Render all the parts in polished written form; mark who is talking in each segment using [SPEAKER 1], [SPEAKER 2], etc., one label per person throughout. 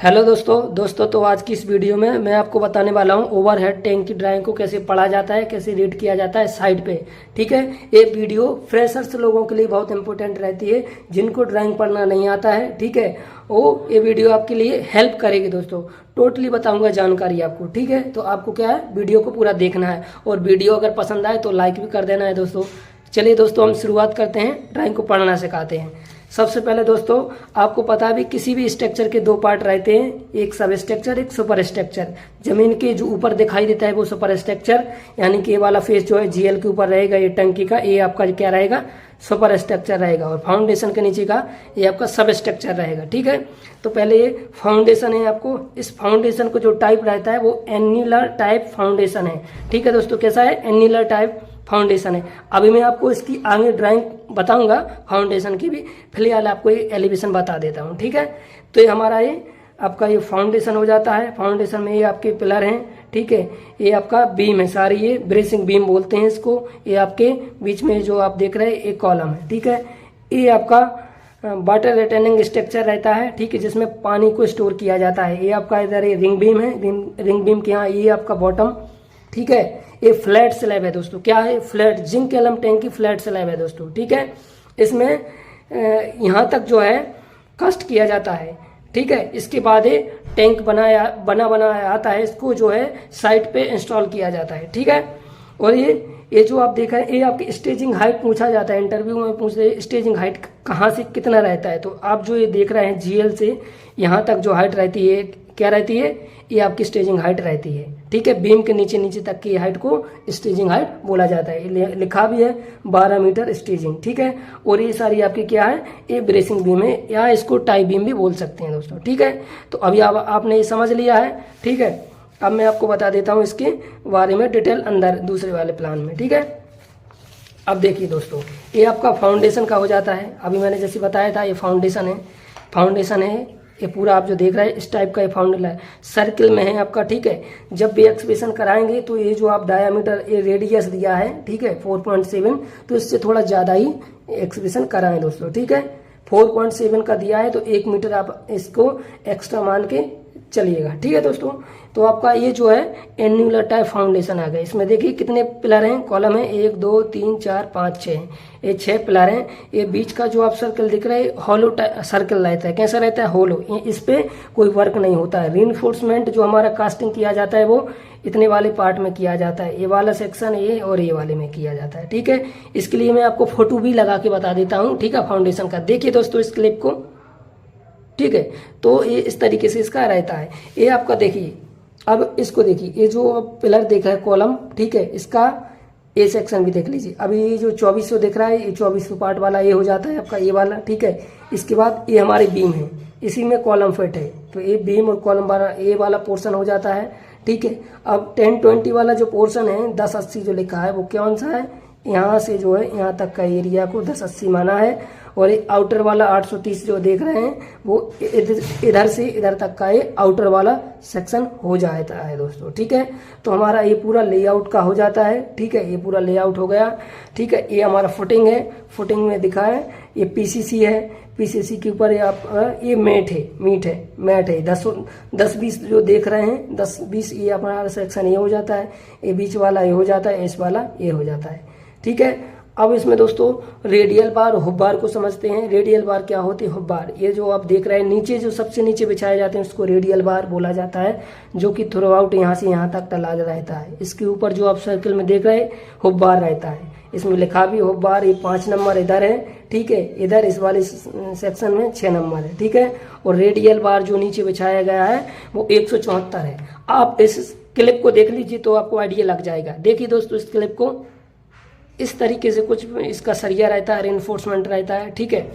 [SPEAKER 1] Hello दोस्तों तो आज की इस वीडियो में मैं आपको बताने वाला हूँ ओवरहेड टैंक की ड्राइंग को कैसे पढ़ा जाता है, कैसे रीड किया जाता है साइड पे। ठीक है, ये वीडियो फ्रेशर्स लोगों के लिए बहुत इंपॉर्टेंट रहती है, जिनको ड्राइंग पढ़ना नहीं आता है। ठीक है, वो ये वीडियो आपके लिए हेल्प करेगी दोस्तों। टोटली बताऊंगा जानकारी आपको। ठीक है, तो आपको क्या है, वीडियो को पूरा देखना है और वीडियो अगर पसंद आए तो लाइक भी कर देना है दोस्तों। चलिए दोस्तों, हम शुरुआत करते हैं, ड्राइंग को पढ़ना सिखाते हैं। सबसे पहले दोस्तों, आपको पता है किसी भी स्ट्रक्चर के दो पार्ट रहते हैं, एक सब स्ट्रक्चर, एक सुपर स्ट्रक्चर। जमीन के जो ऊपर दिखाई देता है वो सुपर स्ट्रक्चर, यानी कि ये वाला फेस जो है जीएल के ऊपर रहेगा, ये टंकी का, ये आपका क्या रहेगा, सुपर स्ट्रक्चर रहेगा। और फाउंडेशन के नीचे का ये आपका सब स्ट्रक्चर रहेगा। ठीक है, तो पहले ये फाउंडेशन है। आपको इस फाउंडेशन को जो टाइप रहता है वो एन्युलर टाइप फाउंडेशन है। ठीक है दोस्तों, कैसा है, एन्युलर टाइप फाउंडेशन है। अभी मैं आपको इसकी आगे ड्राइंग बताऊंगा फाउंडेशन की भी, फिलहाल आपको ये एलिवेशन बता देता हूँ। ठीक है, तो ये हमारा ये आपका ये फाउंडेशन हो जाता है। फाउंडेशन में ये आपके पिलर हैं। ठीक है, ये आपका बीम है, सारी ये ब्रेसिंग बीम बोलते हैं इसको। ये आपके बीच में जो आप देख रहे हैं एक कॉलम है। ठीक है, ये आपका वाटर रिटेनिंग स्ट्रक्चर रहता है। ठीक है, जिसमें पानी को स्टोर किया जाता है। ये आपका इधर ये रिंग बीम है, रिंग बीम के यहाँ ये आपका बॉटम। ठीक है, ये फ्लैट स्लैब है दोस्तों। क्या है, फ्लैट जिंक एलम टैंक की फ्लैट स्लैब है दोस्तों। ठीक है, इसमें यहाँ तक जो है कास्ट किया जाता है। ठीक है, इसके बाद ये टैंक बना आता है, इसको जो है साइड पे इंस्टॉल किया जाता है। ठीक है, और ये जो आप देख रहे हैं, ये आपकी स्टेजिंग हाइट पूछा जाता है, इंटरव्यू में पूछते हैं स्टेजिंग हाइट कहाँ से कितना रहता है। तो आप जो ये देख रहे हैं जीएल से यहाँ तक जो हाइट रहती है, क्या रहती है, ये आपकी स्टेजिंग हाइट रहती है। ठीक है, बीम के नीचे तक की हाइट को स्टेजिंग हाइट बोला जाता है। लिखा भी है 12 मीटर स्टेजिंग। ठीक है, और ये सारी आपकी क्या है, ये ब्रेसिंग बीम है, या इसको टाई बीम भी बोल सकते हैं दोस्तों। ठीक है, तो अभी आपने ये समझ लिया है। ठीक है, अब मैं आपको बता देता हूँ इसके बारे में डिटेल अंदर दूसरे वाले प्लान में। ठीक है, अब देखिए दोस्तों, ये आपका फाउंडेशन का हो जाता है। अभी मैंने जैसे बताया था, ये फाउंडेशन है। ये पूरा आप जो देख रहे हैं इस टाइप का ये फाउंडेशन है, सर्किल में है आपका। ठीक है, जब भी एक्सप्रेशन कराएंगे तो ये जो आप डायामीटर, ये रेडियस दिया है, ठीक है 4.7, तो इससे थोड़ा ज़्यादा ही एक्सप्रेशन कराएं दोस्तों। ठीक है, 4.7 का दिया है तो 1 मीटर आप इसको एक्स्ट्रा मान के चलिएगा। ठीक है दोस्तों, तो आपका ये जो है एन्युलर टाइप फाउंडेशन आ गया। इसमें देखिए कितने पिलर हैं, कॉलम है 1 2 3 4 5 6, ये 6 पिलर हैं। ये बीच का जो आप सर्कल दिख रहे हैं हॉलो सर्कल रहता है। कैसा रहता है, होलो। इस पे कोई वर्क नहीं होता है। रीइंफोर्समेंट जो हमारा कास्टिंग किया जाता है वो इतने वाले पार्ट में किया जाता है, ये वाला सेक्शन ये और ये वाले में किया जाता है। ठीक है, इसके लिए मैं आपको फोटो भी लगा के बता देता हूँ। ठीक है, फाउंडेशन का देखिए दोस्तों इस क्लिप को। ठीक है, तो ये इस तरीके से इसका रहता है। ये आपका देखिए, अब इसको देखिए, ये जो पिलर देख रहा है कॉलम, ठीक है, इसका ए सेक्शन भी देख लीजिए। अभी ये जो 2400 दिख रहा है, ये 2400 पार्ट वाला ये हो जाता है आपका, ये वाला। ठीक है, इसके बाद ये हमारी बीम है, इसी में कॉलम फिट है, तो ये बीम और कॉलम वाला ये वाला पोर्शन हो जाता है। ठीक है, अब 1020 वाला जो पोर्शन है 1080 जो लिखा है वो कौन सा है, यहाँ से जो है यहाँ तक का एरिया को 1080 माना है। और ये आउटर वाला 830 जो देख रहे हैं वो इधर से इधर तक का ये आउटर वाला सेक्शन हो जाता है दोस्तों। ठीक है, तो हमारा ये पूरा लेआउट का हो जाता है। ठीक है, ये पूरा लेआउट हो गया। ठीक है, ये हमारा फुटिंग है, फुटिंग में दिखा है ये पीसीसी है, पीसीसी के ऊपर ये मैट है 10-20 जो देख रहे हैं 10-20, ये हमारा सेक्शन ये हो जाता है, ये बीच वाला ये हो जाता है, इस वाला ये हो जाता है। ठीक है, अब इसमें दोस्तों रेडियल बार और हुब बार को समझते हैं। रेडियल बार क्या होती है, हुब बार, ये जो आप देख रहे हैं नीचे जो सबसे नीचे बिछाए जाते हैं उसको रेडियल बार बोला जाता है, जो कि थ्रू आउट यहाँ से यहाँ तक टला रहता है। इसके ऊपर जो आप सर्किल में देख रहे हैं हुब बार रहता है, इसमें लिखा भी हुब बार। ये 5 नंबर इधर है। ठीक है, इधर इस वाले सेक्शन में 6 नंबर है। ठीक है, और रेडियल बार जो नीचे बिछाया गया है वो 174 है। आप इस क्लिप को देख लीजिए तो आपको आइडिया लग जाएगा। देखिए दोस्तों इस क्लिप को, इस तरीके से कुछ इसका सरिया रहता है, रेनफोर्समेंट रहता है। ठीक है,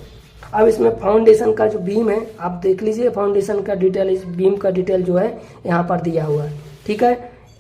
[SPEAKER 1] अब इसमें फाउंडेशन का जो बीम है आप देख लीजिए, फाउंडेशन का डिटेल, इस बीम का डिटेल जो है यहाँ पर दिया हुआ है। ठीक है,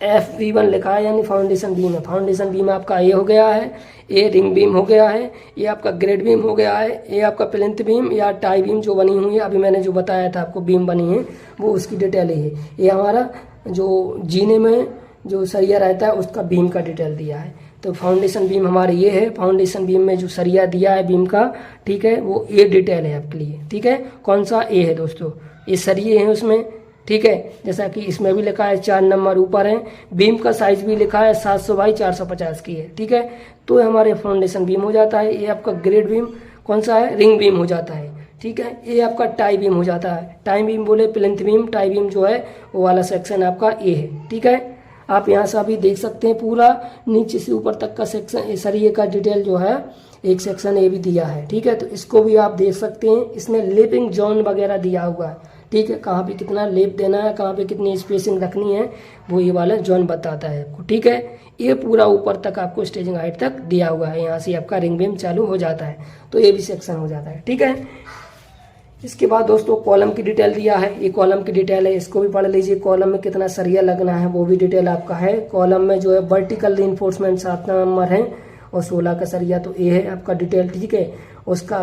[SPEAKER 1] FV1 लिखा है, यानी फाउंडेशन बीम है। फाउंडेशन बीम आपका ये हो गया है, ये रिंग बीम हो गया है, ये आपका ग्रेड बीम हो गया है, ये आपका प्लिंथ बीम या टाई बीम जो बनी हुई है, अभी मैंने जो बताया था आपको बीम बनी है वो उसकी डिटेल ही है। ये हमारा जो जीने में जो सरिया रहता है उसका बीम का डिटेल दिया है। तो फाउंडेशन बीम हमारे ये है, फाउंडेशन बीम में जो सरिया दिया है बीम का, ठीक है, वो ए डिटेल है आपके लिए। ठीक है, कौन सा ए है दोस्तों, ये सरिये हैं उसमें, ठीक है। जैसा कि इसमें भी लिखा है 4 नंबर ऊपर है। बीम का साइज भी लिखा है 700 बाई 450 की है, ठीक है। तो ये हमारे फाउंडेशन बीम हो जाता है। ये आपका ग्रेड बीम कौन सा है, रिंग बीम हो जाता है, ठीक है। ये आपका टाई बीम हो जाता है। टाई बीम बोले प्लिंथ बीम, टाई बीम जो है वो वाला सेक्शन आपका ये है, ठीक है। आप यहाँ से अभी देख सकते हैं पूरा नीचे से ऊपर तक का सेक्शन सरिये का डिटेल जो है, एक सेक्शन ये भी दिया है, ठीक है। तो इसको भी आप देख सकते हैं। इसमें लेपिंग जोन वगैरह दिया हुआ है, ठीक है। कहाँ पे कितना लेप देना है, कहाँ पे कितनी स्पेसिंग रखनी है, वो ये वाला जोन बताता है आपको, ठीक है। ये पूरा ऊपर तक आपको स्टेजिंग हाइट तक दिया हुआ है। यहाँ से आपका रिंग बीम चालू हो जाता है, तो ये भी सेक्शन हो जाता है, ठीक है। इसके बाद दोस्तों कॉलम की डिटेल दिया है। ये कॉलम की डिटेल है, इसको भी पढ़ लीजिए। कॉलम में कितना सरिया लगना है वो भी डिटेल आपका है। कॉलम में जो है वर्टिकल रीइंफोर्समेंट 7 नंबर है और 16 का सरिया, तो ये है आपका डिटेल, ठीक है। उसका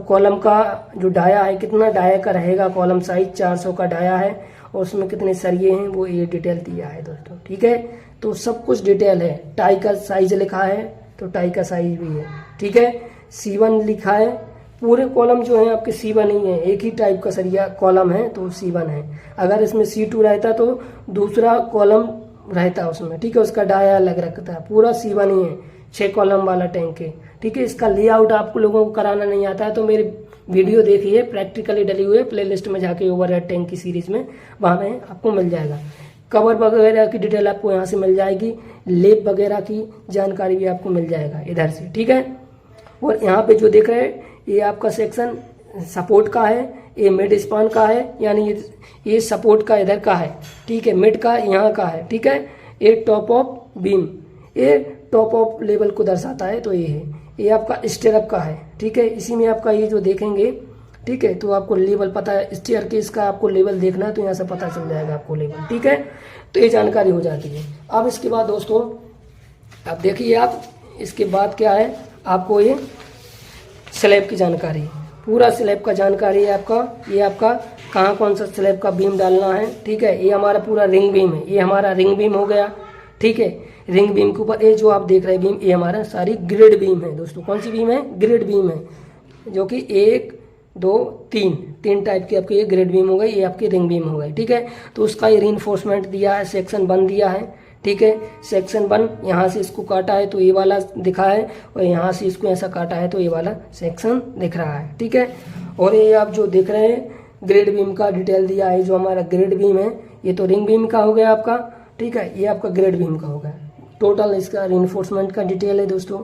[SPEAKER 1] कॉलम का जो डाया है, कितना डाया का रहेगा, कॉलम साइज 400 का डाया है और उसमें कितने सरिये हैं वो ये डिटेल दिया है दोस्तों, ठीक है। तो सब कुछ डिटेल है। टाई का साइज लिखा है तो टाई का साइज भी है, ठीक है। C1 लिखा है। पूरे कॉलम जो है आपके C1 ही है, एक ही टाइप का सरिया कॉलम है तो C1 है। अगर इसमें C2 रहता तो दूसरा कॉलम रहता उसमें, ठीक है। उसका डाया अलग रखता है। पूरा C1 ही है, 6 कॉलम वाला टैंक है, ठीक है। इसका लेआउट आपको लोगों को कराना नहीं आता है तो मेरी वीडियो देखिए, प्रैक्टिकली डली हुई है प्लेलिस्ट में जाके, ओवरहेड टैंक की सीरीज में, वहाँ में आपको मिल जाएगा। कवर वगैरह की डिटेल आपको यहाँ से मिल जाएगी। लेप वगैरह की जानकारी भी आपको मिल जाएगा इधर से, ठीक है। और यहाँ पे जो देख रहे हैं ये आपका सेक्शन सपोर्ट का है, ये मिड स्पान का है, यानी ये सपोर्ट का इधर का है, ठीक है। मिड का यहाँ का है, ठीक है। ये टॉप ऑफ बीम, ये टॉप ऑफ लेवल को दर्शाता है, तो ये है। ये आपका स्टेयरअप का है, ठीक है। इसी में आपका ये जो देखेंगे, ठीक है, तो आपको लेवल पता है, स्टेयरकेस का आपको लेवल देखना है तो यहाँ से पता चल जाएगा आपको लेवल, ठीक है। तो ये जानकारी हो जाती है। अब इसके बाद दोस्तों अब देखिए आप, इसके बाद क्या है, आपको ये स्लैब की जानकारी, पूरा स्लैब का जानकारी है आपका। ये आपका कहाँ कौन सा स्लैब का बीम डालना है, ठीक है। ये हमारा पूरा रिंग बीम है, ये हमारा रिंग बीम हो गया, ठीक है। रिंग बीम के ऊपर ये जो आप देख रहे हैं बीम, ये हमारा सारी ग्रेड बीम है दोस्तों। कौन सी बीम है, ग्रेड बीम है, जो कि 1 2 3 टाइप की आपकी ये ग्रेड बीम हो गई, ये आपकी रिंग बीम हो गई, ठीक है। तो उसका ये रीइंफोर्समेंट दिया है, सेक्शन 1 दिया है, ठीक है। सेक्शन 1 यहाँ से इसको काटा है तो ये वाला दिखा है, और यहाँ से इसको ऐसा काटा है तो ये वाला सेक्शन दिख रहा है, ठीक है। और ये आप जो देख रहे हैं ग्रेड बीम का डिटेल दिया है, जो हमारा ग्रेड बीम है, ये तो रिंग बीम का हो गया आपका, ठीक है। ये आपका ग्रेड बीम का हो गया। टोटल इसका रीइंफोर्समेंट का डिटेल है दोस्तों,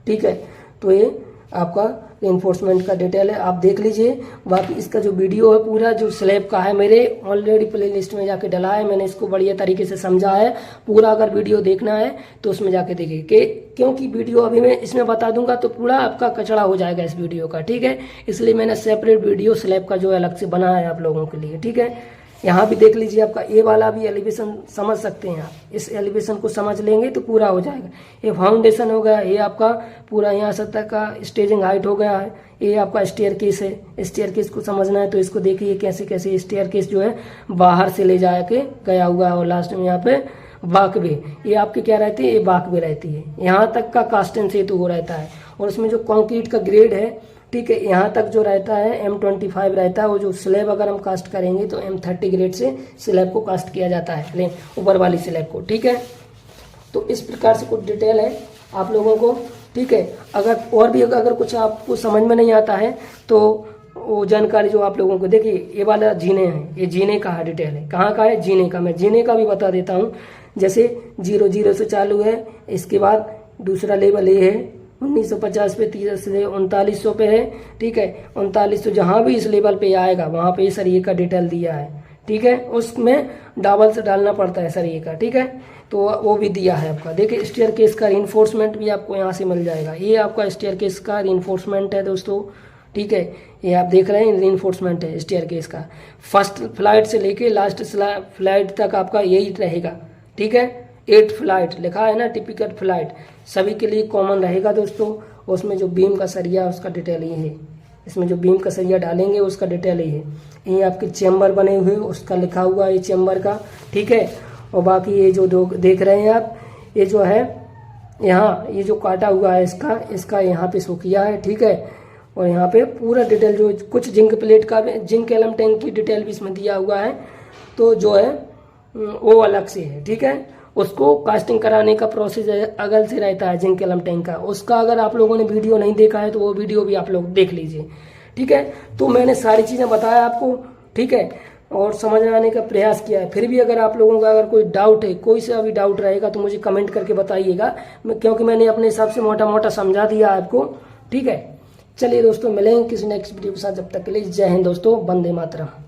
[SPEAKER 1] ठीक है। तो ये आपका रीइंफोर्समेंट का डिटेल है, आप देख लीजिए। बाकी इसका जो वीडियो है पूरा जो स्लैब का है, मेरे ऑलरेडी प्लेलिस्ट में जाके डला है, मैंने इसको बढ़िया तरीके से समझा है पूरा। अगर वीडियो देखना है तो उसमें जाके देखिए, क्योंकि वीडियो अभी मैं इसमें बता दूंगा तो पूरा आपका कचड़ा हो जाएगा इस वीडियो का, ठीक है। इसलिए मैंने सेपरेट वीडियो स्लैब का जो अलग से बना है आप लोगों के लिए, ठीक है। यहाँ भी देख लीजिए, आपका ये वाला भी एलिवेशन समझ सकते हैं आप। इस एलिवेशन को समझ लेंगे तो पूरा हो जाएगा। ये फाउंडेशन हो गया, ये आपका पूरा यहाँ से तक का स्टेजिंग हाइट हो गया है। ये आपका स्टेयरकेस है, स्टेयरकेस को समझना है तो इसको देखिए कैसे कैसे स्टेयरकेस जो है बाहर से ले जाके गया हुआ है, और लास्ट में यहाँ पे बाकवे, ये आपकी क्या रहती है, ये बाकवे रहती है। यहाँ तक का कास्टन सेतु वो रहता है, और उसमें जो कंक्रीट का ग्रेड है, ठीक है, यहाँ तक जो रहता है M25 रहता है। वो जो स्लैब अगर हम कास्ट करेंगे तो M30 ग्रेड से स्लैब को कास्ट किया जाता है, ऊपर वाली स्लैब को, ठीक है। तो इस प्रकार से कुछ डिटेल है आप लोगों को, ठीक है। अगर और भी अगर कुछ आपको समझ में नहीं आता है तो वो जानकारी जो आप लोगों को, देखिए ये वाला जीने हैं, ये जीने का है डिटेल है। कहाँ का है, जीने का। मैं जीने का भी बता देता हूँ। जैसे 00 से चालू है, इसके बाद दूसरा लेवल ये है 1950 पे, 3900 पे है, ठीक है। 3900 जहाँ भी इस लेवल पे आएगा वहाँ पे सरिये का डिटेल दिया है, ठीक है। उसमें डबल से डालना पड़ता है सरिये का, ठीक है। तो वो भी दिया है आपका। देखिए स्टेयरकेस का रीइंफोर्समेंट भी आपको यहाँ से मिल जाएगा। ये आपका स्टेयरकेस का रीइंफोर्समेंट है दोस्तों, ठीक है। ये आप देख रहे हैं रीइंफोर्समेंट है स्टेयरकेस का। फर्स्ट फ्लाइट से लेके लास्ट फ्लाइट तक आपका यही रहेगा, ठीक है। 8 फ्लाइट लिखा है ना, टिपिकल फ्लाइट सभी के लिए कॉमन रहेगा दोस्तों। उसमें जो बीम का सरिया उसका डिटेल ये है, इसमें जो बीम का सरिया डालेंगे उसका डिटेल ये है। ये आपके चेम्बर बने हुए उसका लिखा हुआ है, ये चेम्बर का, ठीक है। और बाकी ये जो देख रहे हैं आप, ये जो है यहाँ ये जो काटा हुआ है इसका यहाँ पे शो किया है, ठीक है। और यहाँ पे पूरा डिटेल जो कुछ जिंक प्लेट का भी, जिंक एलम टैंक की डिटेल भी इसमें दिया हुआ है। तो जो है वो अलग से है, ठीक है। उसको कास्टिंग कराने का प्रोसेस अलग से रहता है जिंक एलम टैंक का। उसका अगर आप लोगों ने वीडियो नहीं देखा है तो वो वीडियो भी आप लोग देख लीजिए, ठीक है। तो मैंने सारी चीज़ें बताया आपको, ठीक है, और समझ में आने का प्रयास किया है। फिर भी अगर आप लोगों का अगर कोई डाउट है, कोई सा भी डाउट रहेगा तो मुझे कमेंट करके बताइएगा, क्योंकि मैंने अपने हिसाब से मोटा मोटा समझा दिया आपको, ठीक है। चलिए दोस्तों, मिलेंगे किसी नेक्स्ट वीडियो के साथ। जब तक के लिए जय हिंद दोस्तों, वंदे मातरम।